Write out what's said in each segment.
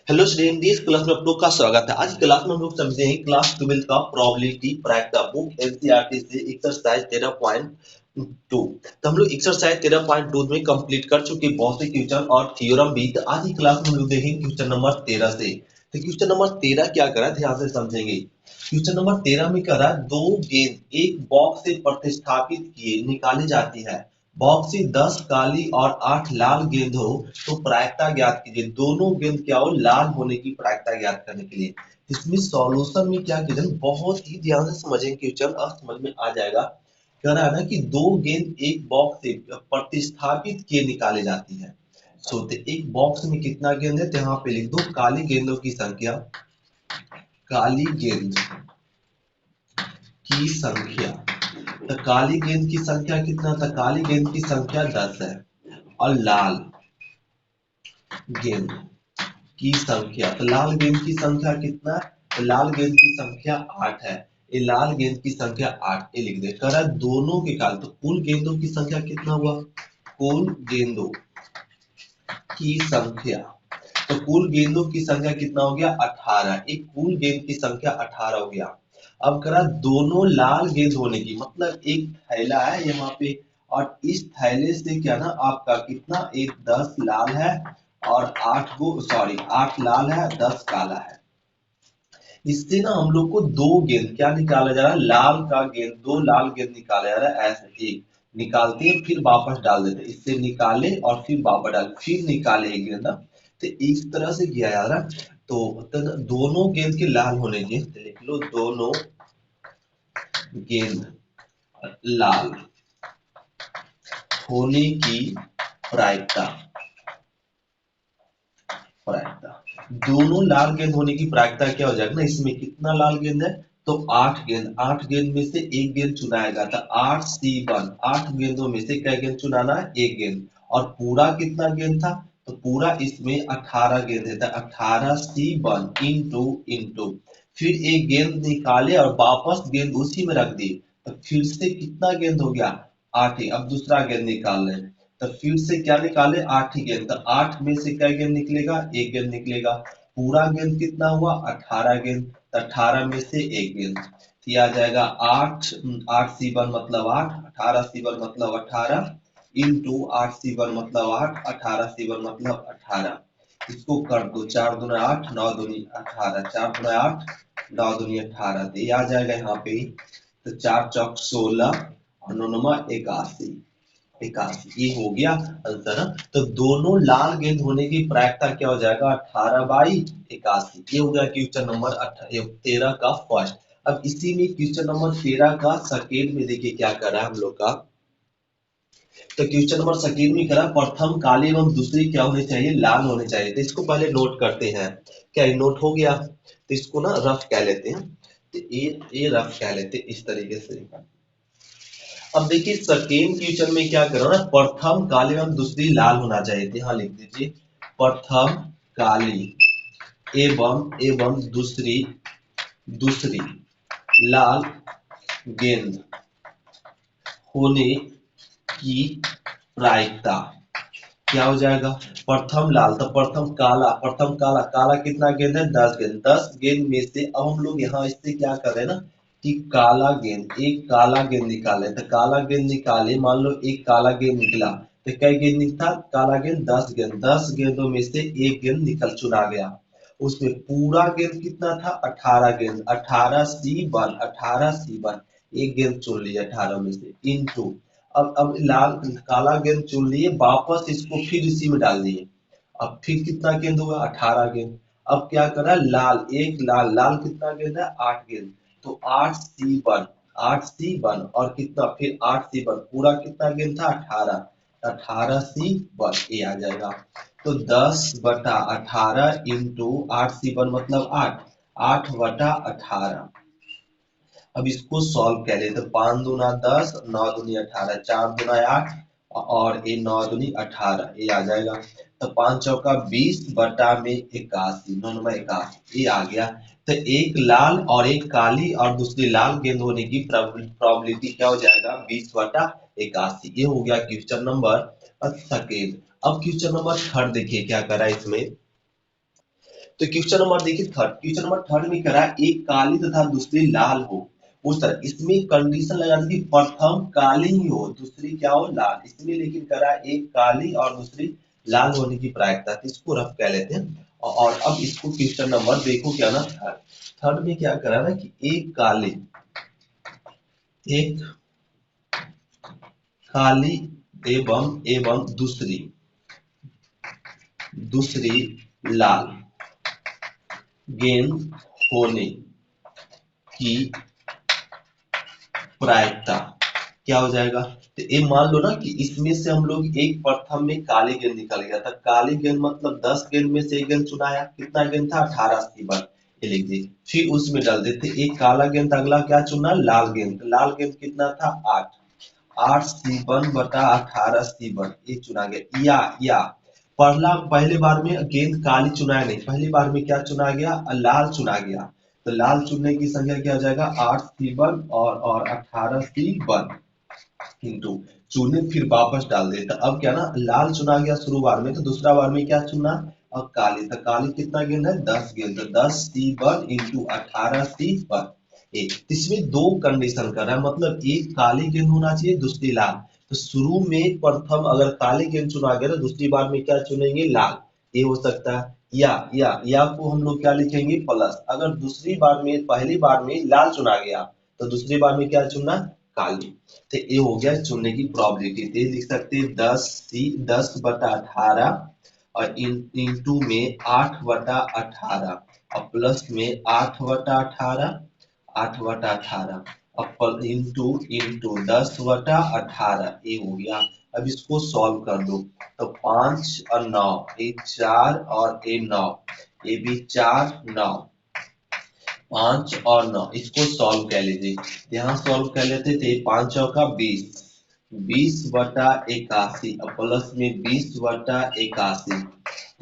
Hello student, इस class में आप लोग का स्वागत है। आज की क्लास में हम लोग समझेंगे क्लास 12 का प्रोबेबिलिटी प्रायिकता बुक एनसीईआरटी से एक्सरसाइज 13.2। तो हम लोग एक्सरसाइज 13.2 में कंप्लीट कर चुके बहुत से क्वेश्चन और थ्योरम भी। तो आज की क्लास में हम लोग देखेंगे क्वेश्चन नंबर 13 से। तो क्वेश्चन नंबर 13 क्या करा, ध्यान से समझेंगे। क्वेश्चन नंबर 13 में करा, दो गेंद एक बॉक्स से प्रतिस्थापित किए निकाली जाती है। बॉक्स से 10 काली और 8 लाल गेंद हो तो प्रायिकता ज्ञात कीजिए। दोनों गेंद क्या हो, लाल होने की प्रायिकता ज्ञात करने के लिए। इसमें सॉल्यूशन में क्या कीजिए, बहुत ही ध्यान से समझेंगे क्वेश्चन और समझ में आ जाएगा। कह रहा है ना कि दो गेंद एक बॉक्स से प्रतिस्थापित किए निकाली जाती है। तो एक बॉक्स में कितना गेंद है, तो यहाँ पे लिख दो काली गेंदों की संख्या। काली गेंद की संख्या, तो काली गेंद की संख्या कितना था, काली गेंद की संख्या 10 है। और लाल गेंद की संख्या, तो लाल गेंद की संख्या कितना, तो लाल गेंद की संख्या 8 है। ये लाल गेंद की संख्या 8 ये लिख दे। कह रहा दोनों के काल, तो कुल गेंदों की संख्या कितना हुआ, कुल गेंदों की संख्या, तो कुल गेंदों की संख्या कितना हो गया 18। एक कुल गेंद की संख्या 18 हो गया। अब करा दोनों लाल गेंद होने की, मतलब एक थैला है यहाँ पे और इस थैले से क्या ना आपका कितना, एक 10 लाल है और 8 लाल है 10 काला है। इससे ना हम लोग को दो गेंद क्या निकाला जा रहा है, लाल का गेंद, दो लाल गेंद निकाला जा रहा है। ऐसे एक निकालते हैं फिर वापस डाल देते हैं, इससे निकाले और फिर वापस डाल, फिर निकाले एक गेंद ना। तो इस तरह से किया जा रहा है। तो दोनों गेंद के लाल होने चाहिए, तो लिख लो दोनों गेंद लाल होने की प्रायिकता। प्रायिकता दोनों लाल गेंद होने की प्रायिकता क्या हो जाएगा ना, इसमें कितना लाल गेंद है, तो 8 गेंद। 8 गेंद में से एक गेंद चुनाएगा, तो 8C1, 8 गेंदों में से क्या गेंद चुनाना है, एक गेंद। और पूरा कितना गेंद था, तो पूरा इसमें 18 गेंद है, तो 18C1 इंटू इंटू फिर एक गेंद निकाले और वापस गेंद उसी में रख दी, तो फिर से कितना गेंद हो गया, 8 ही। अब दूसरा गेंद निकाल लें, तो फिर से क्या निकाले, 8 ही गेंद। तो 8 में से क्या गेंद निकलेगा, एक गेंद निकलेगा। पूरा गेंद कितना हुआ, 18 गेंद। तो 18 में से एक गेंद, तो ये आ जाएगा 8। 8C1 मतलब 8, 18C1 मतलब 18 इंटू 8C1 मतलब 8, 18C1 मतलब 18। इसको कर दो, 4 दूनी 8, 9 दूनी 18, 4 दूनी 8, 9 दूनी 18, तो ये आ जाएगा यहाँ पे। तो 4 चौक 16 और 9 नमा 81, 81 ये हो गया आंसर ना। तो दोनों लाल गेंद होने की प्रायिकता क्या हो जाएगा, 18/81। ये हो गया क्वेश्चन नंबर 13 का फर्स्ट। अब इसी में क्वेश्चन नंबर 13 का सेकेंड में देखिए क्या कर रहा है हम लोग का। तो क्वेश्चन नंबर सेकेंड में करा, प्रथम काले एवं दूसरी क्या होने चाहिए, लाल होने चाहिए। तो इसको पहले नोट करते हैं। क्या ये नोट हो गया, तो इसको ना रफ कह लेते हैं। तो ये रफ कह लेते हैं इस तरीके से। अब देखिए सेकेंड क्वेश्चन में क्या करो ना, प्रथम काली एवं दूसरी लाल होना चाहिए। तो यहाँ लिख दीजिए प्रथम काली एवं एवं दूसरी दूसरी लाल गेंद होने की प्रायिकता क्या हो जाएगा, प्रथम लाल तो प्रथम काला, प्रथम काला, काला कितना गेंद है, 10 गेंद। 10 गेंद में से अब हम लोग यहाँ इससे क्या कर रहे हैं ना कि काला गेंद, एक काला गेंद निकाले। तो काला गेंद निकाले, मान लो एक काला गेंद निकला, तो कई गेंद निकला, काला गेंद 10 गेंद। 10 गेंदों में से एक गेंद निकल चुना गया। उसमें पूरा गेंद कितना था, 18 गेंद। 18C1, 18C1 एक गेंद चुन लिया 18 में से इंटू, अब लाल काला गेंद चुन लिए, वापस इसको फिर इसी में डाल दिए। अब फिर कितना गेंद हुआ, 18 गेंद। अब क्या करा, लाल, एक लाल, लाल कितना गेंद है, 8 गेंद। तो 8C1, 8C1 और कितना फिर 8C1, पूरा कितना गेंद था, 18, 18C1 ये आ जाएगा। तो 10/18 इंटू 8C1 मतलब 8, 8/18। अब इसको सॉल्व कर ले, तो 5 दूना 10, 9 दूनी 18, 4 दूना 8 और ये 9 दूनी 18 ये आ जाएगा। तो 5 चौका 20/81, 9 × 81 ये आ गया। तो एक लाल और एक काली और दूसरी लाल गेंद होने की प्रोबेबिलिटी क्या हो जाएगा, 20/81। ये हो गया क्वेश्चन नंबर सेकेंड। अब क्वेश्चन नंबर थर्ड देखिए क्या करा इसमें। तो क्वेश्चन नंबर देखिए थर्ड, क्वेश्चन नंबर थर्ड में करा एक काली तथा दूसरी लाल हो, उस तरह इसमें कंडीशन लगा दी प्रथम काली ही हो दूसरी क्या हो लाल, इसमें लेकिन करा एक काली और दूसरी लाल होने की प्रायिकता, तो इसको रफ कह लेते हैं। और अब इसको क्वेश्चन नंबर देखो क्या ना थर्ड, थर्ड में क्या करा ना कि एक काली एवं एवं दूसरी लाल गेंद होने की प्रायिकता क्या हो जाएगा। तो ये मान लो ना कि इसमें से हम लोग एक प्रथम में काली गेंद निकल गया था, काली गेंद मतलब 10 गेंद में से एक गेंद चुनाया, कितना गेंद था 18 सीवन, ये लिख दिए, फिर उसमें डाल देते एक काला गेंद, अगला क्या चुना लाल गेंद, लाल गेंद कितना था 8, 8 सीवन बटा 18 सीवन ये चुना गया। या पहले बार में गेंद काली चुनाया नहीं, पहली बार में क्या चुना गया लाल चुना गया, तो लाल चुनने की संख्या क्या हो जाएगा 8 सीवन और 18 सीवन इंटू चुने फिर वापस डाल देता। अब क्या ना लाल चुना गया शुरू बार में, तो दूसरा बार में क्या चुना अब काली, तो काली कितना गेंद है 10 गेंद, तो 10 सीवन इंटू 18 सीवन एक, इसमें दो कंडीशन कर रहा है, मतलब एक काली गेंद होना चाहिए दूसरी लाल, तो शुरू में प्रथम अगर काली गेंद चुना गया तो दूसरी बार में क्या चुनेंगे लाल, ये हो सकता है। या को हम लोग क्या लिखेंगे प्लस, अगर दूसरी बार में पहली बार में लाल चुना गया तो दूसरी बार में क्या चुनना काली, तो ये हो गया चुनने की प्रोबेबिलिटी, तो ये लिख सकते हैं 10 बटा 18 और इंटू में 8 बटा 18 और प्लस में 8 बटा 18, 8 बटा 18 अब इंटू इंटू 10 बटा 18 ये हो गया। अब इसको सॉल्व कर दो, तो 5 और 9 ये 4 और ये 9, ये भी 4 9, 5 और 9 इसको सॉल्व कर लीजिए, यहाँ सॉल्व कर लेते थे 5 चौका 20, 20 बटा 81 और प्लस में 20 बटा 81,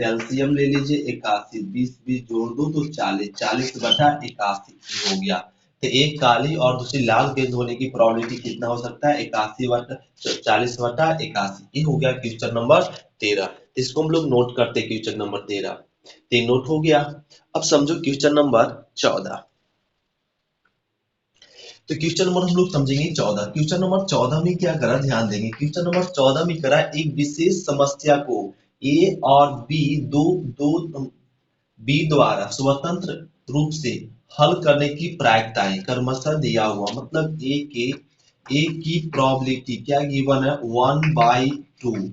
एलसीएम ले लीजिए 81, 20 20 जोड़ दो तो 40, 40 बटा 81 हो गया। तो एक काली और दूसरी लाल गेंद होने की प्रोबेबिलिटी कितना हो सकता है 81 बटा 40 बटा 81, ये हो गया क्वेश्चन नंबर 13। इसको हम लोग नोट करते क्वेश्चन नंबर 13, तो नोट हो गया। अब समझो क्वेश्चन नंबर 14, तो क्वेश्चन नंबर हम लोग समझेंगे 14, क्वेश्चन नंबर 14 में क्या करा ध्यान देंगे, क्वेश्चन नंबर 14 में करा एक विशेष समस्या को ए और बी दो दो बी द्वारा स्वतंत्र रूप से हल करने की प्रायिकताएं क्रमशः दिया हुआ, मतलब ए की प्रोबेबिलिटी क्या गिवन है 1/2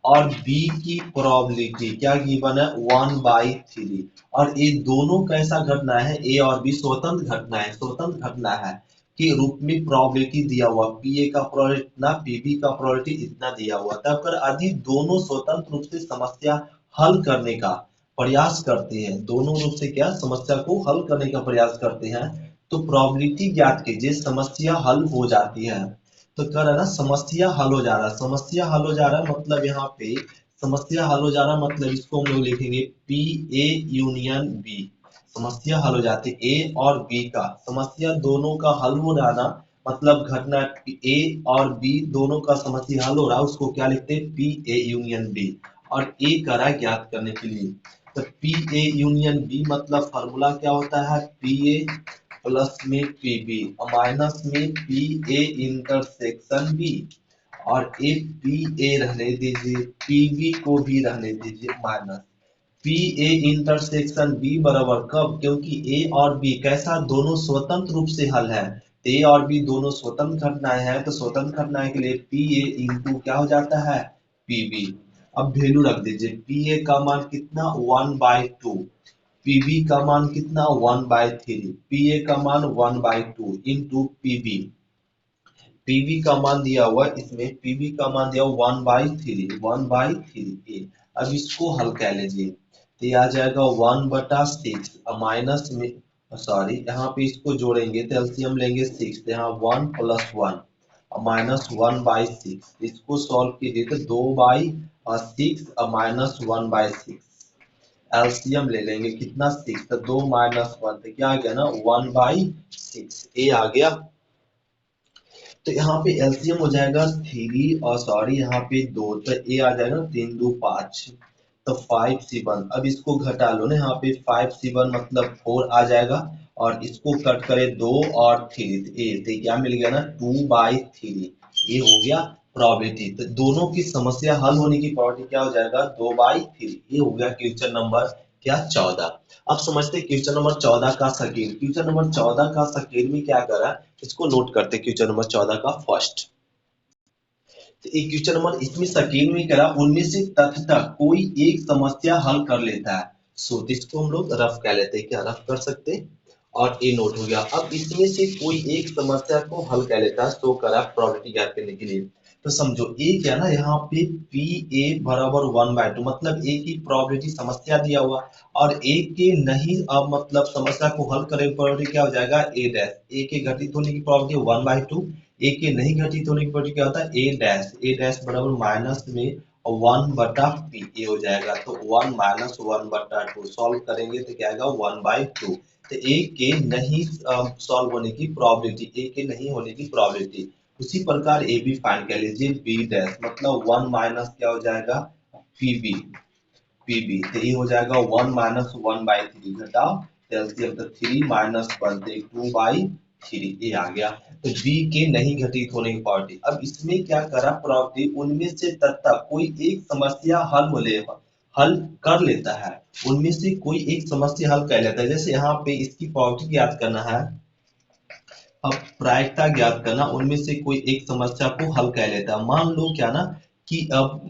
और बी की प्रोबेबिलिटी क्या गिवन है 1/3, और ये दोनों कैसा घटना है ए और बी स्वतंत्र घटना है, स्वतंत्र घटना है के रूप में प्रोबेबिलिटी दिया हुआ, पीए का प्रोबेबिलिटी इतना पीबी का प्रोबेबिलिटी इतना दिया हुआ, तब कर यदि दोनों स्वतंत्र रूप से समस्या हल करने का प्रयास करते हैं, दोनों रूप से क्या समस्या को हल करने का प्रयास करते हैं, तो प्रोबेबिलिटी ज्ञात कीजिए समस्या हल हो जाती है। तो कह रहा है ना समस्या हल हो जा रहा है, समस्या हल हो जा रहा है मतलब यहाँ पे समस्या हल हो जा रहा मतलब इसको हम लोग लिखेंगे पी ए यूनियन बी, समस्या हल हो जाती है ए और बी का, समस्या दोनों का हल हो जाना मतलब घटना ए और बी दोनों का समस्या हल हो रहा है उसको क्या लिखते हैं पी ए यूनियन बी, और ए करा ज्ञात करने के लिए, तो पी ए यूनियन बी मतलब फॉर्मूला क्या होता है पी ए प्लस में पी बी और माइनस में पी ए इंटरसेक्शन बी, और ए पी ए रहने दीजिए पी बी को भी रहने दीजिए minus P A intersection B बराबर कब, क्योंकि ए और बी कैसा दोनों स्वतंत्र रूप से हल है, ए और बी दोनों स्वतंत्र घटनाएं हैं, तो स्वतंत्र घटनाएं के लिए पी ए इंटू क्या हो जाता है पी बी। अब वैल्यू रख दीजिए पी ए का मान कितना 1/2, पीबी का मान कितना 1/3, पी ए का मान 1/2 इंटू पीबी, पीबी का मान दिया हुआ इसमें पीबी का मान दिया 1/3 ए। अब इसको हल कर लीजिए, तो ये आ जाएगा 1/6 माइनस में सॉरी यहाँ पे इसको जोड़ेंगे तो एलसीएम लेंगे 6, तो यहाँ 1 + 1 माइनस 1/6, इसको सॉल्व कीजिए तो 2/6 माइनस 1/6, एलसीएम ले लेंगे कितना 6, तो 2 - 1 तो क्या आ गया ना 1/6 ए आ गया। तो यहाँ पे एलसीएम हो जाएगा 3 और सॉरी यहाँ पे 2, तो ए आ जाएगा 3 × 2 = 5, तो 5c1, अब इसको घटा लो ना, यहाँ पे 5c1 मतलब 4 आ जाएगा, और इसको कट करे 2 और 3, तो क्या मिल गया ना 2/3, ये हो गया प्रोबेबिलिटी। तो दोनों की समस्या हल होने की प्रोबेबिलिटी क्या हो जाएगा 2/3, ये हो गया क्वेश्चन नंबर क्या 14। अब समझते हैं क्वेश्चन नंबर 14 का सेकेंड। क्वेश्चन नंबर 14 का सेकेंड में क्या करा, इसको नोट करते क्वेश्चन नंबर 14 का फर्स्ट। तो एक क्वेश्चन नंबर इसमें सेकेंड में करा, उनमें से तथतः कोई एक समस्या हल कर लेता है। सो इसको हम लोग रफ कह लेते हैं, क्या रफ कर सकते हैं, और ए नोट हो गया। अब इसमें से कोई एक समस्या को हल कर लेता है, सो करा प्रोबेबिलिटी ज्ञात करने के लिए। तो समझो ए क्या ना, यहाँ पे पी ए बराबर 1/2, मतलब ए की प्रोबेबिलिटी समस्या दिया हुआ, और ए के नहीं अब मतलब समस्या को हल करें प्रोबेबिलिटी क्या हो जाएगा ए डैश, ए के घटित होने की प्रोबेबिलिटी 1/2, ए के नहीं घटित होने की प्रोबेबिलिटी क्या होता है ए डैश बराबर माइनस में 1/p, ये हो जाएगा। तो 1 माइनस 1/2 सॉल्व करेंगे तो क्या आएगा 1/2। तो ए के नहीं सॉल्व होने की प्रोबेबिलिटी, ए के नहीं होने की प्रोबेबिलिटी। उसी प्रकार ए बी फाइंड कर लीजिए, बी डैश मतलब 1 माइनस क्या हो जाएगा पीबी, पीबी तो ये हो जाएगा 1 माइनस 1/3, घटाओ एलसीएम, तो 3 माइनस 1 तो 2/3, ये आ गया। तो बी के नहीं घटित होने की प्रोबेबिलिटी। अब इसमें क्या करा प्रोबेबिलिटी, उनमें से तथा कोई एक समस्या हल कर लेता है, उनमें से कोई एक समस्या हल कर लेता है। जैसे यहाँ पे इसकी प्रोबेबिलिटी ज्ञात करना है, अब प्रायिकता ज्ञात करना, उनमें से कोई एक समस्या को हल कर लेता है। मान लो क्या ना कि अब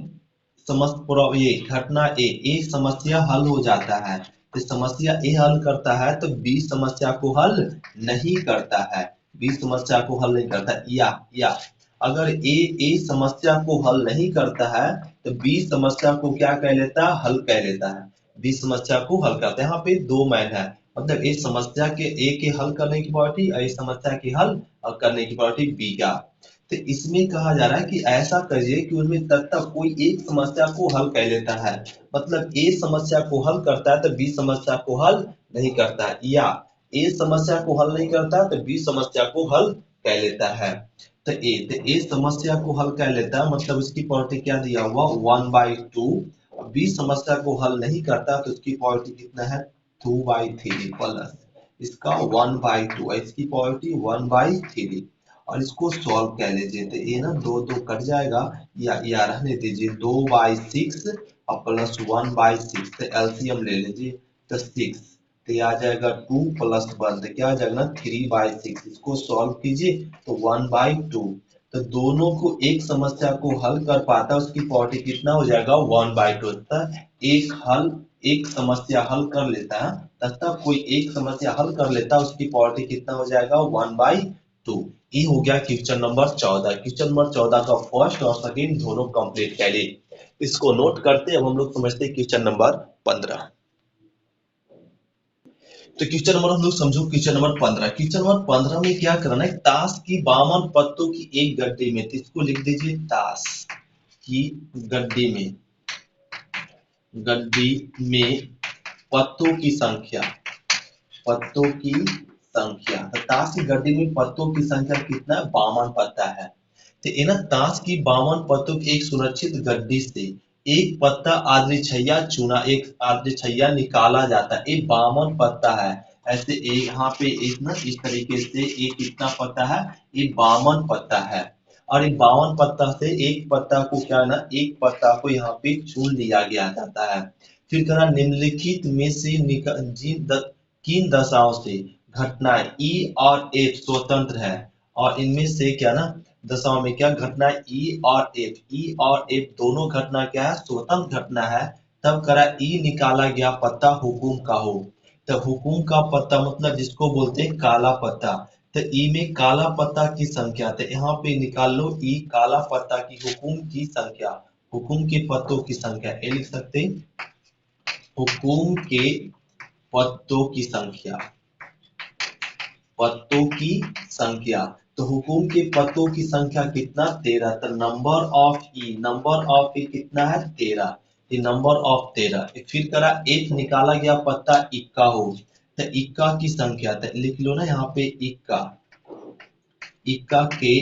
ये घटना ए समस्या हल हो जाता है, तो समस्या ए हल करता है तो बी समस्या को हल नहीं करता है, बी समस्या को हल नहीं करता, या अगर ए समस्या को हल नहीं करता है तो बी समस्या को क्या कह लेता है हल कह लेता है, बी समस्या को हल करता है। यहाँ पे दो मैन है, मतलब ए समस्या के ए के हल करने की प्रोबेबिलिटी और ए समस्या के हल करने की प्रोबेबिलिटी बी का। तो इसमें कहा जा रहा है कि ऐसा करिए कि उनमें तब कोई एक समस्या को हल कर लेता है, मतलब ए समस्या को हल करता है तो बी समस्या को हल नहीं करता है, या ए समस्या को हल नहीं करता तो बी समस्या को हल कर लेता है। तो ए समस्या को हल कर लेता है, मतलब उसकी प्रोबेबिलिटी क्या दिया हुआ 1/2, बी समस्या को हल नहीं करता तो उसकी प्रोबेबिलिटी कितना है 2/3 प्लस इसका 1/2, इसकी प्रोबेबिलिटी 1/3, और इसको सॉल्व कर लीजिए तो ये ना दो दो कट जाएगा, या रहने दीजिए 2/6 और प्लस 1/6, तो एलसीएम ले लीजिए तो 6, तो ये आ जाएगा 2 प्लस 1, तो क्या आ जाएगा ना 3/6, इसको सॉल्व कीजिए तो 1/2। तो दोनों को एक समस्या को हल कर पाता है, उसकी प्रोबेबिलिटी कितना हो जाएगा 1/2, एक समस्या हल कर लेता है तथा कोई एक समस्या हल कर लेता है, उसकी प्रोबेबिलिटी कितना हो जाएगा 1/2। ये हो गया क्वेश्चन नंबर 14। क्वेश्चन नंबर 14 का फर्स्ट और सेकंड दोनों कंप्लीट कर लिए, इसको नोट करते। अब हम लोग समझते हैं क्वेश्चन नंबर 15। तो क्वेश्चन नंबर हम लोग समझो क्वेश्चन नंबर 15। क्वेश्चन नंबर 15 में क्या करना है, ताश की 52 पत्तों की एक गड्ढे में, तो इसको लिख दीजिए ताश की गड्ढे में पत्तों की संख्या, पत्तों की संख्या। तो ताश की गड्ढे में पत्तों की संख्या कितना है 52 पत्ता है। तो ना ताश की 52 पत्तों की एक सुरक्षित गड्ढी से एक पत्ता आद्रिछैया चुना, एक आद्रिछैया निकाला जाता है, ये 52 पत्ता है। ऐसे यहाँ पे एक ना इस तरीके से एक कितना पत्ता है ये 52 पत्ता है, और ये 52 पत्ता से एक पत्ता को क्या ना एक पत्ता को यहाँ पे चुन लिया गया जाता है। फिर कहा निम्नलिखित में से किन दशाओं से घटनाएं ई और एफ स्वतंत्र है, और इनमें से क्या ना दशाओं में क्या घटना ई और एफ दोनों घटना क्या है स्वतंत्र घटना है। तब करा ई निकाला गया पत्ता हुकुम का हो, तो हुकुम का पत्ता मतलब जिसको बोलते हैं काला पत्ता। तो ई में काला पत्ता की संख्या, तो यहाँ पे निकाल लो ई काला पत्ता की हुकुम की संख्या, हुकुम के पत्तों की संख्या, ये लिख सकते हैं हुकुम के पत्तों की संख्या, पत्तों की संख्या। तो हुकुम के पत्तों की संख्या कितना 13, तो नंबर ऑफ ई कितना है 13, ये नंबर ऑफ 13। फिर करा एक निकाला गया पत्ता इक्का हो, तो इक्का की संख्या, तो लिख लो ना यहाँ पे इक्का के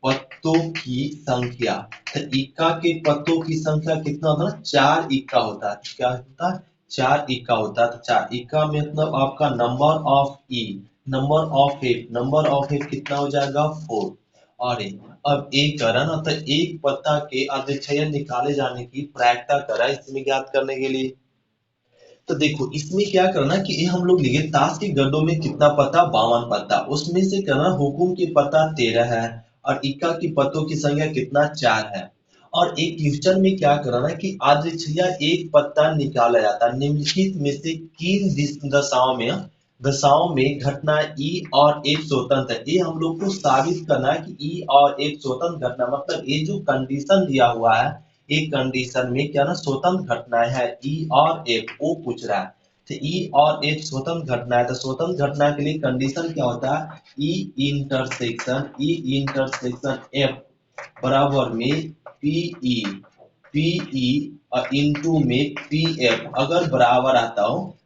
पत्तों की संख्या। तो इक्का के पत्तों की संख्या कितना होता है? 4 इक्का होता है। क्या होता है? 4 इक्का होता है। तो 4 इक्का में मतलब आपका number of E, number of F कितना हो जाएगा? 4। और अब एक करा ना, तो एक पत्ता के अधिक्षय निकाले जाने की प्रायिकता करा इसमें ज्ञात करने के लिए। तो देखो इसमें क्या करना कि ये हम लोग लिखे ताश के गड्ढों में कितना पत्ता? 52 पत्ता। उसमें से करना हुकुम के पत्ता 13 है और इक्का की पत्तों की संख्या कितना? 4 है। और एक क्वेश्चन में क्या करना कि आद्रछिया एक पत्ता निकाला जाता है निम्नलिखित में से किन दशाओं में घटना ई और एक स्वतंत्र है। ये हम लोग को साबित करना है कि ई और एक स्वतंत्र घटना, मतलब ये जो कंडीशन दिया हुआ है, एक कंडीशन में क्या ना स्वतंत्र घटनाएं है ई और एफ, वो पूछ रहा है। तो ई और एफ स्वतंत्र घटना है, तो स्वतंत्र घटना के लिए कंडीशन क्या होता है? ई इंटरसेक्शन एफ बराबर में पीई और इनटू में पीएफ अगर बराबर आता हो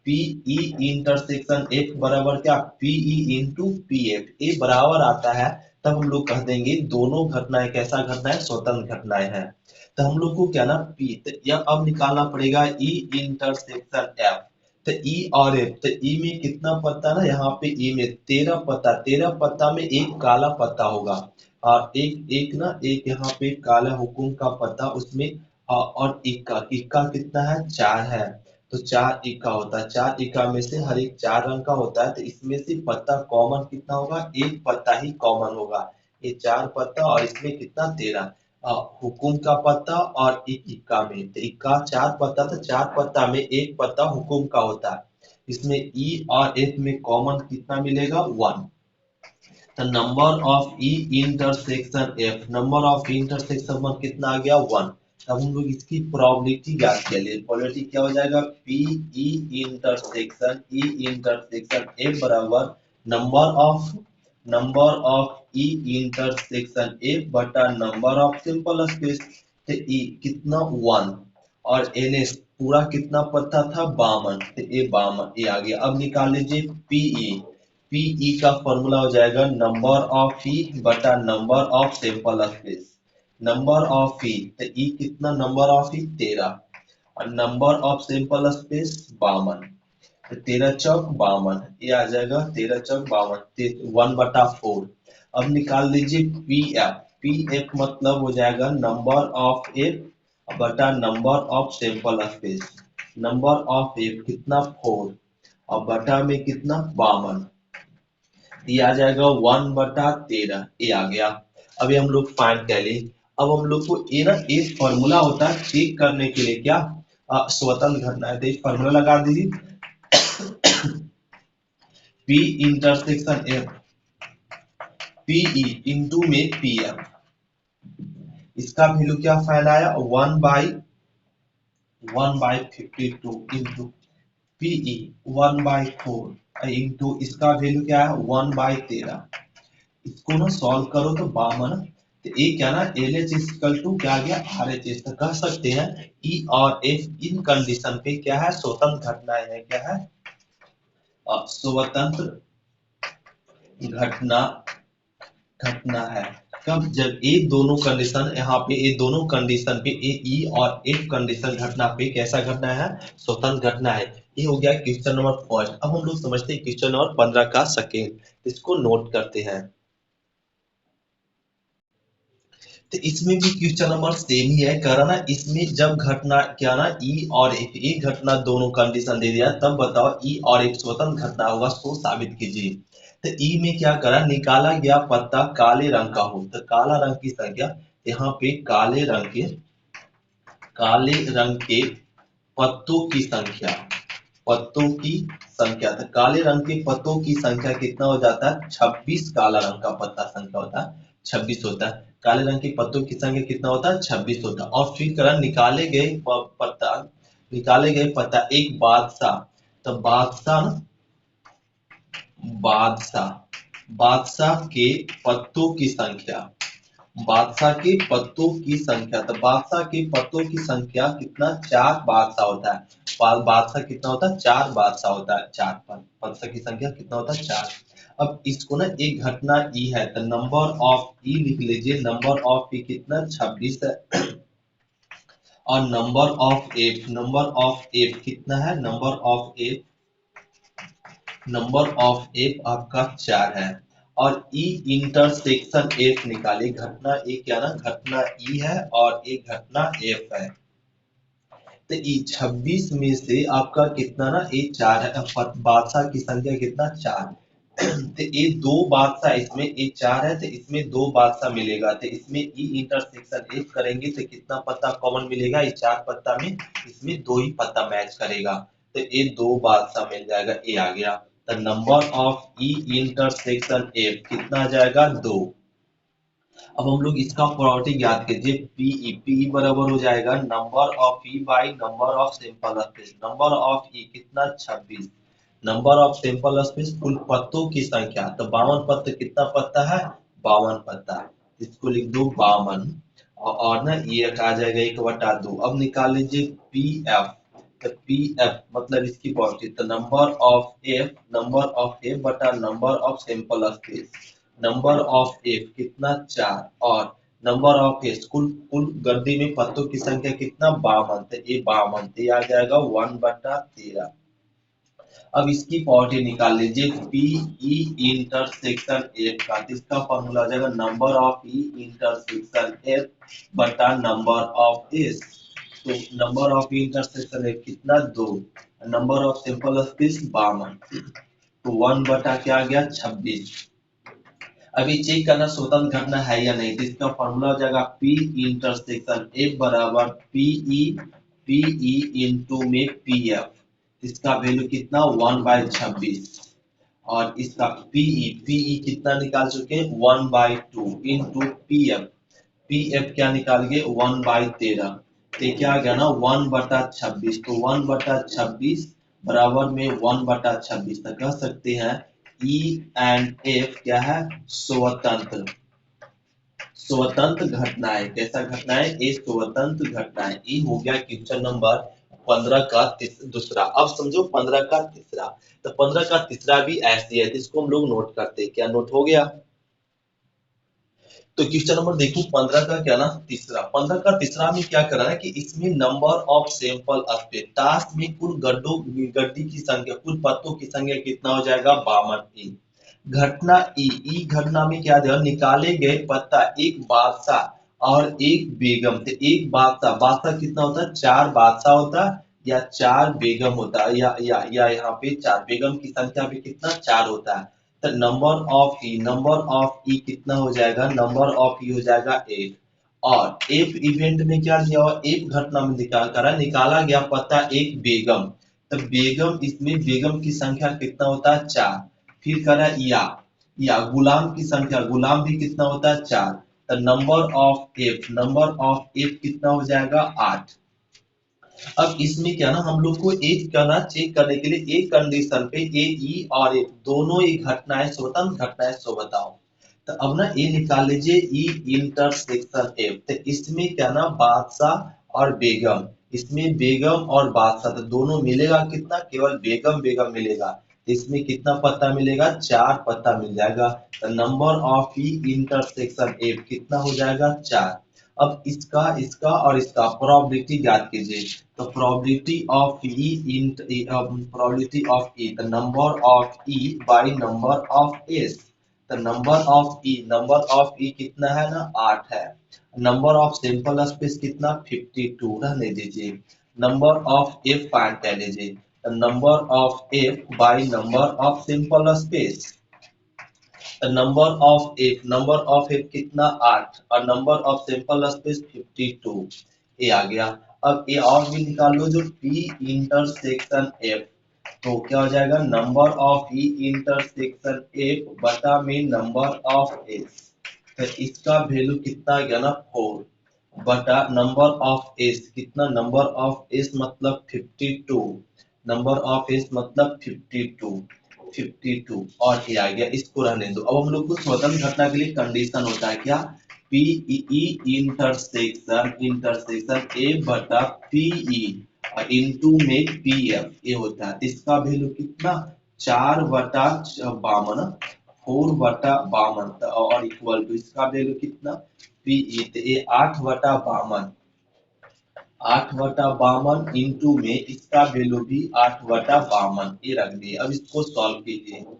पीई इंटरसेक्शन एफ बराबर क्या? पीई इंटू पीएफ, ये बराबर आता है, तब हम लोग कह देंगे दोनों घटनाएं कैसा घटना है? स्वतंत्र घटनाएं हैं। तो हम लोग को क्या ना पी, तो अब निकालना पड़ेगा ई इंटरसेक्शन एफ। तो ई और एफ, तो ई में कितना पत्ता ना? यहाँ पे ई में 13 पत्ता, 13 पत्ता में एक काला पत्ता होगा और एक यहाँ पे काला हुकुम का पत्ता उसमें और इक्का इक्का कितना है? 4 है। तो 4 इक्का होता है, 4 इक्का में से हर एक 4 रंग का होता है, तो इसमें से पत्ता कॉमन कितना होगा? एक पत्ता ही कॉमन होगा। ये 4 पत्ता और इसमें कितना? 13 हुकुम का पत्ता और एक इक्का में, तो इक्का 4 पत्ता, तो 4 पत्ता में एक पत्ता हुकुम का होता है। इसमें ई और एफ में कॉमन कितना मिलेगा? 1। तो number of E intersection F, number of intersection one कितना आ गया? 1। अब हम लोग इसकी प्रोबेबिलिटी ज्ञात कर लिए। प्रोबेबिलिटी क्या हो जाएगा? पी ई इंटरसेक्शन एफ बराबर number of E intersection F बटा नंबर ऑफ सिंपल स्पेस। तो ई कितना? 1 और एन एस पूरा कितना पत्ता था? 52। तो ये 52 ये आ गया। अब निकाल लीजिए पीई, पीई का फॉर्मूला हो जाएगा नंबर ऑफ ई बटा number of sample space. Number of E, तो ई कितना? नंबर ऑफ ई 13 और नंबर ऑफ सैंपल स्पेस 52। तो 13 चौक 52, ये आ जाएगा 13 चौक 52, 1/4। अब निकाल लीजिए पी एफ, पी एफ मतलब हो जाएगा नंबर ऑफ एफ बटा number of sample space. Number of F कितना? 4 और बटा में कितना? 52, ये आ जाएगा 1/13, ये आ गया। अभी हम लोग फाइंड कर लिए। अब हम लोग को ये ना एक फॉर्मूला होता है चेक करने के लिए, क्या? स्वतंत्र घटना है, तो एक फॉर्मूला लगा दीजिए P intersection F P E into में पी एफ। इसका वैल्यू क्या फाइंड आया? 1/52 इंटू पीई 1/4 इंटू इसका वैल्यू क्या है? 1/13। इसको ना सॉल्व करो तो 52, तो ये क्या ना एल एच इक्वल टू क्या आ गया? R H S. तो कह सकते हैं ई और एफ इन कंडीशन पे क्या है? स्वतंत्र घटनाएं है। क्या है? स्वतंत्र घटना घटना है। कब? जब ये दोनों कंडीशन, यहाँ पे ये दोनों कंडीशन पे ए ई और एफ कंडीशन घटना पे कैसा घटना है? स्वतंत्र घटना है। ये हो गया क्वेश्चन नंबर 5। अब हम लोग समझते हैं क्वेश्चन नंबर 15 का सेकेंड, इसको नोट करते हैं। तो इसमें भी क्वेश्चन नंबर सेम ही है। करना इसमें जब घटना क्या ना ई और एक घटना दोनों कंडीशन दे दिया, तब बताओ ई और एक स्वतंत्र घटना होगा, सो साबित कीजिए। तो ई में क्या करा? निकाला गया पत्ता काले रंग का हो, तो काला रंग की संख्या, यहाँ पे काले रंग के पत्तों की संख्या, तो काले रंग के पत्तों की संख्या कितना हो जाता है? 26 काला रंग का पत्ता संख्या होता है, 26 होता है। काले रंग के पत्तों की संख्या कितना होता है? 26 होता है। और फिर करा निकाले गए पत्ता एक बादशाह, तो बादशाह के पत्तों की संख्या, बादशाह के पत्तों की संख्या, तो बादशाह के पत्तों की संख्या कितना? 4 बादशाह होता है। बादशाह कितना होता है? 4 बादशाह होता है। 4 बादशाह की संख्या कितना होता है? 4। अब इसको ना एक घटना ई है तो नंबर ऑफ ई लिख लीजिए, नंबर ऑफ ई कितना 26 है। और नंबर ऑफ एफ कितना है, नंबर ऑफ एफ आपका 4 है। और ई इंटरसेक्शन एफ निकालिए, घटना ए क्या ना, घटना ई है और एक घटना एफ है। तो ये 26 में से आपका कितना ना, ये 4 है। बादशाह की संख्या कितना, 4। तो ये दो बादशाह, इसमें ये 4 है तो इसमें दो बादशाह मिलेगा, तो इसमें ई इंटरसेक्शन एफ करेंगे तो कितना पत्ता कॉमन मिलेगा, ये 4 पत्ता में इसमें 2 ही पत्ता मैच करेगा, तो ये दो बादशाह मिल जाएगा, ये आ गया। तो number of E intersection F कितना आ जाएगा, 2। अब हम लोग इसका प्रॉपर्टी याद कीजिए, पी बराबर हो जाएगा number of E by number of simple space. Number of E कितना, 26। नंबर ऑफ सिंपल स्पेस कुल पत्तों की संख्या, तो 52 पत्ते, कितना पत्ता है, 52 पत्ता, इसको लिख दो 52। और ना ये आ जाएगा 1/2। अब निकाल लीजिए पी एफ, तो पी एफ मतलब इसकी प्रॉपर्टी, तो नंबर ऑफ एफ बटा number of simple space. Number of F कितना, 4। और नंबर ऑफ एस कुल कुल गद्दी में पत्तों की संख्या कितना, 52, तो ये 52, तो ये आ जाएगा 1/13। अब इसकी प्रॉपर्टी निकाल लीजिए पी ई इंटरसेक्शन एफ का, इसका फॉर्मूला आ जाएगा number of E intersection F बटा नंबर ऑफ एस। तो number of E intersection F कितना, 2। नंबर ऑफ सिंपल स्पेस 52, तो 1 बटा क्या आ गया, 26। अभी चेक करना स्वतंत्र घटना है या नहीं, तो इसका फॉर्मूला हो जाएगा पी इंटरसेक्शन एफ बराबर पीई इंटू में पी एफ, इसका वैल्यू कितना, 1/26। और इसका पीई कितना निकाल चुके हैं, 1/2 इंटू पी एफ क्या निकाल गए, 1/13। तो क्या आ गया ना, 1/26, तो 1/26 बराबर में 1/26, तो कह सकते हैं ई एंड एफ क्या है, स्वतंत्र स्वतंत्र घटनाएं। कैसा घटना है, ये स्वतंत्र घटनाएं। ये हो गया क्वेश्चन नंबर 15 का दूसरा। अब समझो 15 का तीसरा, तो 15 का तीसरा भी ऐसी है, तो इसको हम लोग नोट करते हैं। क्या नोट हो गया, तो क्वेश्चन नंबर देखो 15 का क्या ना, तीसरा। 15 का तीसरा में क्या करना है कि इसमें number of sample space, task में कुल गड्डी की संख्या, कुल पत्तों की संख्या कितना हो जाएगा, 52। घटना ई घटना में क्या दिया, निकाले गए पत्ता एक बादशाह और एक बेगम। तो एक बादशाह कितना होता है, 4 बादशाह होता है या 4 बेगम होता है, या यहाँ पे 4 बेगम की संख्या भी कितना, 4 होता है। तो नंबर ऑफ ई कितना हो जाएगा, नंबर ऑफ ई हो जाएगा 8। और एफ इवेंट में क्या दिया हुआ, एक घटना में निकाला गया पता एक बेगम, तो बेगम, इसमें बेगम की संख्या कितना होता है, 4। फिर करा या गुलाम की संख्या, गुलाम भी कितना होता है, 4। तो नंबर ऑफ एफ कितना हो जाएगा, 8। अब इसमें क्या ना, हम लोग को एक करना, चेक करने के लिए एक कंडीशन पे ए ई और एफ दोनों ही घटनाएं स्वतंत्र घटनाएं, सो बताओ। तो अब ना ये निकाल लीजिए ई इंटरसेक्शन एफ, तो इसमें क्या ना, बादशाह और बेगम, इसमें बेगम और बादशाह, तो दोनों मिलेगा कितना, केवल बेगम बेगम मिलेगा। इसमें कितना पत्ता मिलेगा, 4 पत्ता मिल जाएगा। तो number of E intersection F कितना हो जाएगा, 4। अब इसका इसका और इसका प्रोबेबिलिटी ज्ञात कीजिए, तो probability of E the number of E by number of S. तो नंबर ऑफ ई कितना है ना, 8 है। नंबर ऑफ सिंपल स्पेस कितना, 52 रहने दीजिए। नंबर ऑफ एफ फाइंड कर लीजिए, number of F by number of simple space. Number of F कितना, 8, और नंबर ऑफ सिंपल स्पेस 52, ये आ गया। अब ये और भी निकाल लो, जो पी इंटरसेक्शन एफ, तो क्या हो जाएगा, number of E intersection F बटा में नंबर ऑफ एस। तो इसका वैल्यू कितना गया ना, 4 बटा नंबर ऑफ एस कितना, नंबर ऑफ एस मतलब 52, नंबर ऑफ एस मतलब 52 और ये आ गया, इसको रहने दो। अब हम लोग को स्वतंत्र घटना के लिए कंडीशन होता है क्या, पीई इंटरसेक्शन ए बटा पीई इंटू में पी एफ, ये होता है। इसका वैल्यू कितना, 4/52, 4/52 और इक्वल टू इसका वैल्यू कितना पीई, तो ये 8/52, 8/52 इंटू में इसका वैल्यू भी 8/52 ये रख दिए। अब इसको सॉल्व कीजिए तो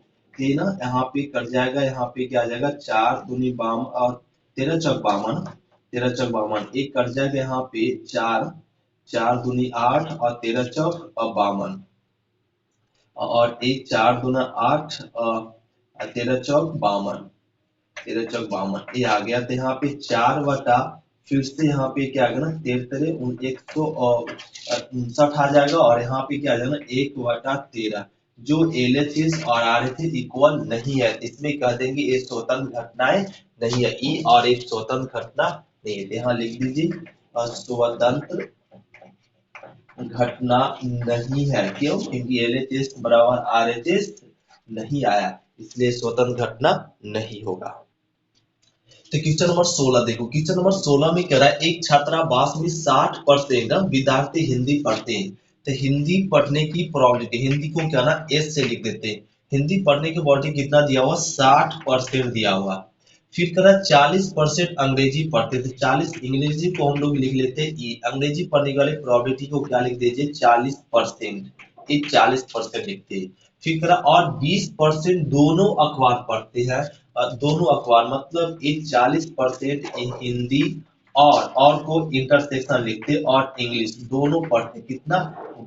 ना यहाँ पे कट जाएगा, यहाँ पे क्या आ जाएगा 4 दूनी 52 और 13 चौक 52, 13 चौक 52 एक कट जाएगा यहाँ पे 4, 4 दूनी 8 और 13 चौक 52 और एक 4 दूना 8 और 13 चौक 52, 13 चौक 52 ये आ गया। तो यहाँ पे 4 बटा फिर से यहाँ पे क्या आ गया ना 13 159 आ जाएगा और यहाँ पे क्या आ जाएगा 1/13 जो LHS और RHS इक्वल नहीं है, इसमें कह देंगे ये स्वतंत्र घटनाएं नहीं है, ई और एक स्वतंत्र घटना नहीं है। यहाँ लिख दीजिए स्वतंत्र घटना नहीं है, क्यों? क्योंकि LHS बराबर RHS नहीं आया, इसलिए स्वतंत्र घटना नहीं होगा। तो क्वेश्चन नंबर 16 देखो, क्वेश्चन नंबर 16 में कह रहा है एक छात्रावास में 60% विद्यार्थी हिंदी पढ़ते हैं, तो हिंदी पढ़ने की प्रोबेबिलिटी, हिंदी को क्या ना एस से लिख देते हैं, हिंदी पढ़ने की प्रोबेबिलिटी कितना दिया हुआ 60% दिया हुआ। फिर कह रहा 40% अंग्रेजी पढ़ते थे, 40 अंग्रेजी को हम लोग लिख लेते हैं ई, अंग्रेजी पढ़ने वाले प्रोबेबिलिटी को क्या लिख दीजिए 40%, ये 40% लिखते हैं। फिर कह रहा और 20% दोनों अखबार पढ़ते हैं, दोनों अखबार मतलब ये 40% हिंदी और को इंटरसेक्शन लिखते और इंग्लिश दोनों पढ़ते, कितना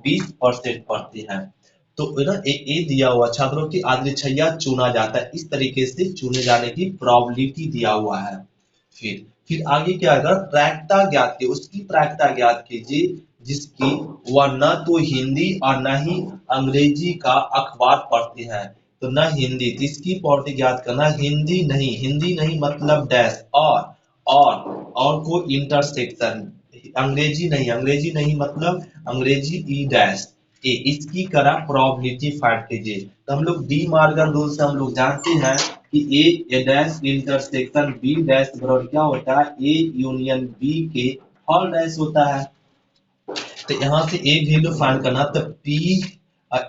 20% पढ़ते हैं। तो ना ए दिया हुआ छात्रों की आद्रछैया चुना जाता है, इस तरीके से चुने जाने की प्रोबेबिलिटी दिया हुआ है। फिर आगे क्या आएगा प्रायिकता ज्ञात कीजिए, उसकी प्रायिकता ज्ञात कीजिए जिसकी वह न तो हिंदी और न ही अंग्रेजी का अखबार पढ़ते हैं, तो न हिंदी, इसकी प्रोबेबिलिटी ज्ञात करना, हिंदी नहीं मतलब डैश और को इंटरसेक्शन, अंग्रेजी नहीं मतलब अंग्रेजी ई डैश ए, इसकी करा प्रोबेबिलिटी फाइंड कीजिए। तो हम लोग डी मार्गन रूल से हम लोग जानते हैं कि ए डैश इंटरसेक्शन बी डैश बराबर क्या होता है ए यूनियन बी के होल डैश होता है। तो यहाँ से ए वैल्यू फाइंड करना, तो P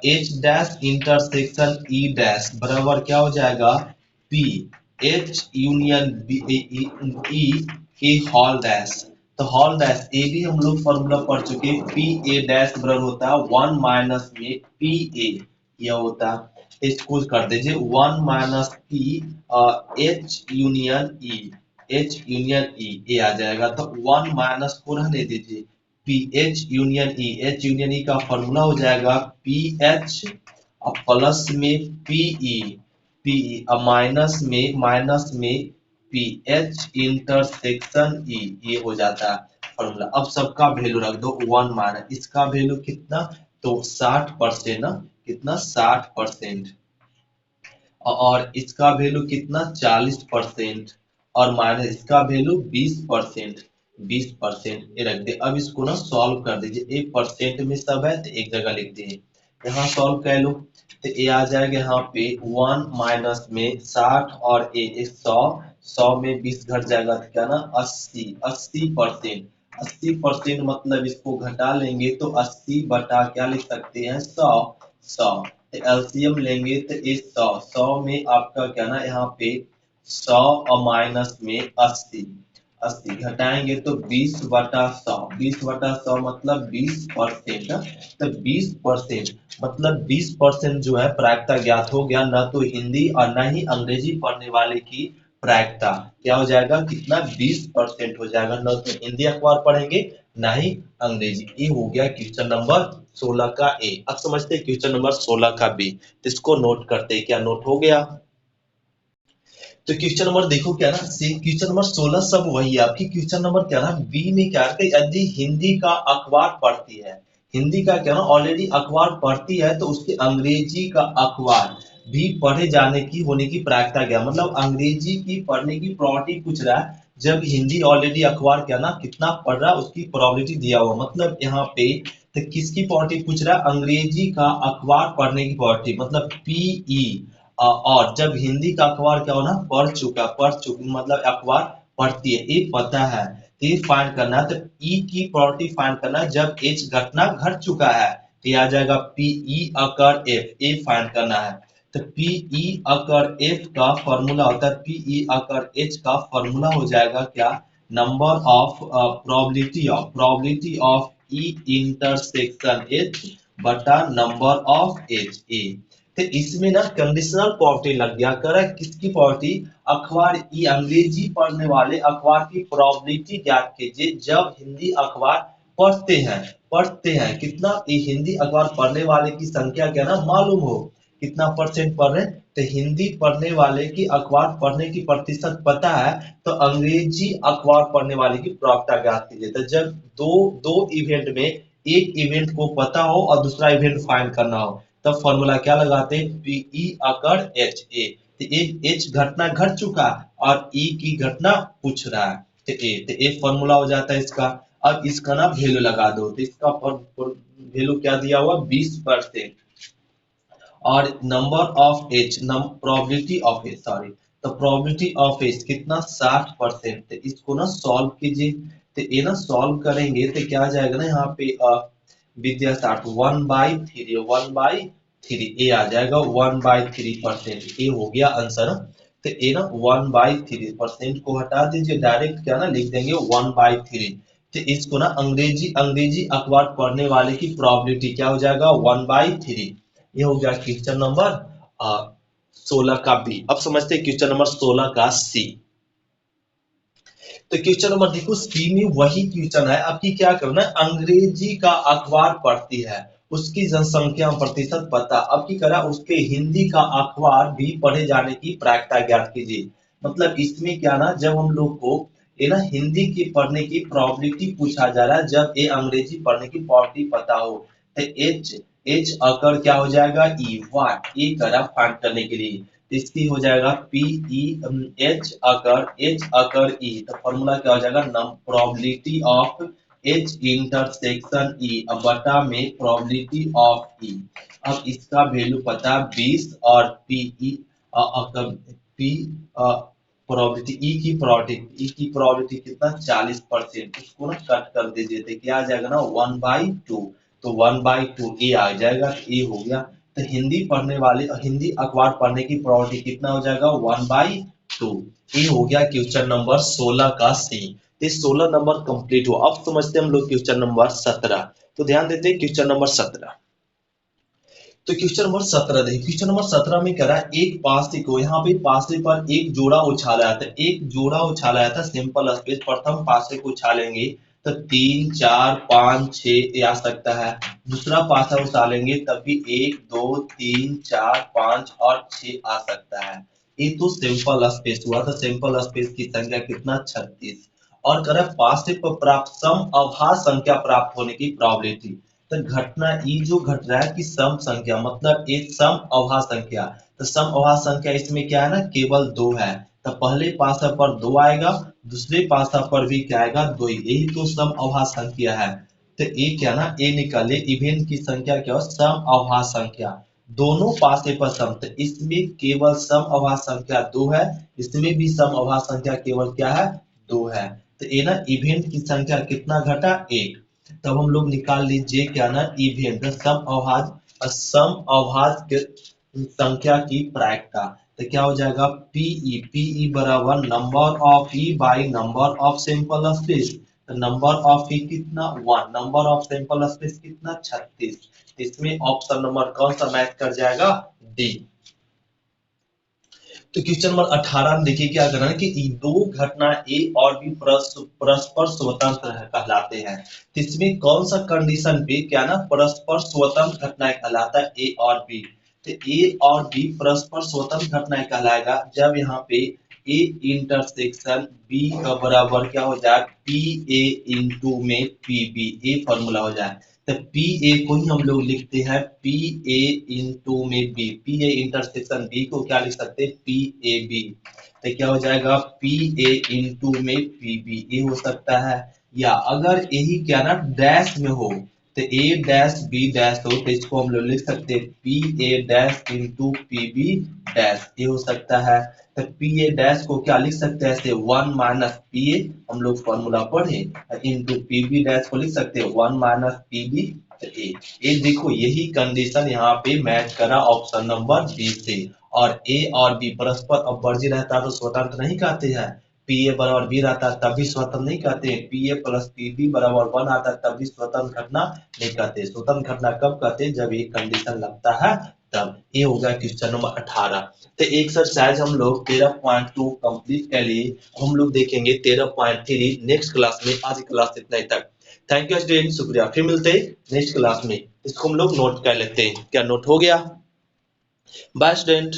H dash intersection E dash बराबर क्या हो जाएगा P H union B E के होल डैश। तो होल डैश ए भी हम लोग फॉर्मूला पढ़ चुके हैं, पी ए डैश बराबर होता है 1 माइनस में पी ए, यह होता है इसको कर दीजिए 1 माइनस पी एच यूनियन ई, एच यूनियन ई ए आ जाएगा। तो 1 माइनस को रहने दीजिए पी एच यूनियन ई, एच यूनियन ई का फॉर्मूला हो जाएगा पी एच प्लस में पीई, पीई माइनस में पी एच इंटरसेक्शन ई, ये हो जाता है फॉर्मूला। अब सबका वैल्यू रख दो 1 माइनस, इसका वैल्यू कितना तो 60% ना, कितना 60% और इसका वैल्यू कितना 40% और माइनस इसका वैल्यू 20%, 20% ये रख दे। अब इसको ना सॉल्व कर दीजिए, एक परसेंट में सब है तो एक जगह लिख दिए, यहाँ सॉल्व कर लो तो ये आ जाएगा यहाँ पे 1 माइनस में 60 और ए 100, 100 में 20 घट जाएगा तो क्या ना 80, 80%, 80% मतलब इसको घटा लेंगे तो 80 बटा क्या लिख सकते हैं 100, 100 एलसीएम लेंगे तो ये 100, 100 में आपका क्या ना यहाँ पे 100 और माइनस में 80, 80 घटाएंगे तो 20/100, 20/100 मतलब 20%, तो 20% मतलब 20% जो है प्रायिकता ज्ञात हो गया, न तो हिंदी और न ही अंग्रेजी पढ़ने वाले की प्रायिकता क्या हो जाएगा कितना 20% हो जाएगा, न तो हिंदी अखबार पढ़ेंगे ना ही अंग्रेजी। ये हो गया क्वेश्चन नंबर 16 का ए। अब समझते हैं क्वेश्चन नंबर 16 का बी, इसको नोट करते हैं, क्या नोट हो गया? तो क्वेश्चन नंबर देखो क्या ना क्वेश्चन नंबर 16 सब वही है आपकी, क्वेश्चन नंबर क्या ना बी में क्या है यदि हिंदी का अखबार पढ़ती है, हिंदी का क्या ना ऑलरेडी अखबार पढ़ती है तो उसके अंग्रेजी का अखबार भी पढ़े जाने की होने की प्रायिकता क्या, मतलब अंग्रेजी की पढ़ने की प्रोबेबिलिटी पूछ रहा है जब हिंदी ऑलरेडी अखबार क्या ना कितना पढ़ रहा है उसकी प्रोबेबिलिटी दिया हुआ, मतलब यहाँ पे तो किसकी प्रोबेबिलिटी पूछ रहा है अंग्रेजी का अखबार पढ़ने की प्रोबेबिलिटी मतलब पीई, और जब हिंदी का अखबार क्या होना पढ़ चुकी मतलब अखबार पढ़ती है ये पता है, ये फाइंड करना है। तो ई की प्रोबेबिलिटी फाइंड करना है जब एच घटना घट चुका है तो आ जाएगा पी ई अकर एफ, ए फाइंड करना है। तो पीई अकर एफ का फॉर्मूला होता है, पीई अकर एच का फॉर्मूला हो जाएगा क्या, number of probability of E intersection H बटा नंबर ऑफ एच ए। तो इसमें ना कंडीशनल प्रॉपर्टी लग गया, कर किसकी प्रॉपर्टी, अखबार ये अंग्रेजी पढ़ने वाले अखबार की प्रोबेबिलिटी ज्ञात कीजिए जब हिंदी अखबार पढ़ते हैं कितना, ये हिंदी अखबार पढ़ने वाले की संख्या क्या ना मालूम हो, कितना परसेंट पढ़ रहे हैं, तो हिंदी पढ़ने वाले की अखबार पढ़ने की प्रतिशत पता है, तो अंग्रेजी अखबार पढ़ने वाले की प्रवक्ता ज्ञात कीजिए। तो जब दो दो इवेंट में एक इवेंट को पता हो और दूसरा इवेंट फाइंड करना हो, तब फॉर्मूला क्या लगाते हैं, पीई अकर एच ए। तो एक एच घटना घट चुका और ई की घटना पूछ रहा है, तो ए फॉर्मूला हो जाता है इसका। अब इसका ना वैल्यू लगा दो, तो इसका वैल्यू क्या दिया हुआ 20%, और number of H probability of H sorry, तो प्रोबेबिलिटी ऑफ एच कितना 60%। तो इसको ना सॉल्व कीजिए, तो ये ना सॉल्व करेंगे तो क्या आ जाएगा ना, यहाँ पे विद्या साठ 1/3 ए आ जाएगा 1/3%, ए हो गया आंसर। तो ए ना 1/3% को हटा दीजिए, डायरेक्ट क्या ना लिख देंगे 1/3। तो इसको ना अंग्रेजी अंग्रेजी अखबार पढ़ने वाले की प्रोबेबिलिटी क्या हो जाएगा 1/3। ये हो गया क्वेश्चन नंबर 16 का बी। अब समझते हैं क्वेश्चन नंबर 16 का सी। तो क्वेश्चन नंबर देखो सी में वही क्वेश्चन है, आपकी क्या करना है, अंग्रेजी का अखबार पढ़ती है, उसकी जनसंख्या प्रतिशत पता, अब की करा उसके हिंदी का अखबार भी पढ़े जाने की प्रायिकता ज्ञात कीजिए। मतलब इसमें क्या ना, जब हम लोग को ये ना हिंदी की पढ़ने की प्रोबेबिलिटी पूछा जा रहा है, जब ये अंग्रेजी पढ़ने की प्रोबेबिलिटी पता हो, तो एच एच अकर क्या हो जाएगा ई वाट, ई करा फाइंड करने के लिए, इसकी हो जाएगा पी ई एच अकर ई, तो फॉर्मूला क्या हो जाएगा, probability of H intersection E बटा में प्रोबेबिलिटी ऑफ ई। अब इसका वैल्यू पता 20 और पी पी प्रोबेबिलिटी ई की प्रोबेबिलिटी कितना 40%, उसको ना कट कर दीजिए तो क्या आ जाएगा ना 1/2, तो 1/2 ए आ जाएगा, ए हो गया। तो हिंदी पढ़ने वाले हिंदी अखबार पढ़ने की प्रोबेबिलिटी कितना हो जाएगा 1/2। ये हो गया क्वेश्चन नंबर 16 का सी। तो 16 नंबर कंप्लीट हुआ। अब समझते हैं हम लोग क्वेश्चन नंबर 17। तो ध्यान देते हैं क्वेश्चन नंबर 17। तो क्वेश्चन नंबर 17 देखिए, क्वेश्चन नंबर 17 में कह रहा है एक पासे को, यहाँ पे पासे पर एक जोड़ा उछाला जाता है, एक जोड़ा उछाला जाता है सिंपल स्पेस, प्रथम पासे को उछालेंगे तो 3 4 5 6 आ सकता है, दूसरा पासा उछालेंगे तब भी 1 2 3 4 5 और 6 आ सकता है। ये तो सिंपल स्पेस हुआ, तो सिंपल स्पेस की संख्या कितना 36। और कह रहा है पासे पर प्राप्त सम अभाज्य संख्या प्राप्त होने की प्रोबेबिलिटी। तो घटना ई जो घट रहा है कि सम संख्या, मतलब एक सम अभाज्य संख्या, तो सम अभाज्य संख्या इसमें क्या है ना केवल 2 है, तो पहले पासा पर 2 आएगा, दूसरे पासा पर भी क्या आएगा 2, यही तो सम अभाज्य संख्या है। तो ए क्या ना ए निकाले, इवेंट की संख्या क्या हो सम अभाज्य संख्या, दोनों पासे पर सम, तो इसमें केवल सम अभाज्य संख्या 2 है, इसमें भी सम अभाज्य संख्या केवल क्या है 2 है। तो ये ना इवेंट की संख्या कितना घटा 1, तब हम लोग निकाल लीजिए क्या ना इवेंट सम अभाज्य संख्या की प्रायिकता। तो क्या हो जाएगा पीई बराबर number of E by number of simple space, तो नंबर ऑफ ई कितना 1, नंबर ऑफ सिंपल स्पेस कितना 36। इसमें ऑप्शन नंबर कौन सा मैच कर जाएगा डी। तो क्वेश्चन नंबर 18 में देखिए क्या करना है कि दो घटना ए और बी परस्पर स्वतंत्र कहलाते हैं, तो इसमें कौन सा कंडीशन पे क्या ना परस्पर स्वतंत्र घटनाएं कहलाता है ए और बी। तो ए और बी परस्पर स्वतंत्र घटनाएं कहलाएगा जब यहाँ पे ए इंटरसेक्शन बी का बराबर क्या हो जाए पी ए इंटू में पी बी, ए फॉर्मूला हो जाए। तो पी ए को ही हम लोग लिखते हैं पी ए इंटू में B, P A intersection B को क्या लिख सकते हैं पी ए बी, तो क्या हो जाएगा पी ए इंटू में पी बी, ए हो सकता है। या अगर यही क्या ना डैश में हो, तो ए डैश बी डैश हो, तो इसको हम लोग लिख सकते हैं P A dash into P B dash, ये हो सकता है। तो पी ए डैश को क्या लिख सकते हैं ऐसे 1 माइनस पी ए, हम लोग फॉर्मूला पढ़े, इंटू पी बी डैश को लिख सकते हैं 1 माइनस पी बी तो ए देखो यही कंडीशन यहाँ पे मैच करा ऑप्शन नंबर बी से। और ए और बी परस्पर अपवर्जी रहता है तो स्वतंत्र नहीं कहते हैं। पी ए बराबर बी रहता है तब भी स्वतंत्र नहीं कहते हैं। P A plus P B बराबर 1 आता है तब भी स्वतंत्र घटना नहीं कहते। स्वतंत्र घटना कब कहते हैं, जब ये कंडीशन लगता है तब। ये हो गया क्वेश्चन नंबर 18। तो एक्सरसाइज हम लोग 13.2 कंप्लीट कर लिए। हम लोग देखेंगे 13.3 नेक्स्ट क्लास में। आज की क्लास इतना ही तक। थैंक यू स्टूडेंट, शुक्रिया। फिर मिलते हैं नेक्स्ट क्लास में। इसको हम लोग नोट कर लेते हैं। क्या नोट हो गया? Bye student.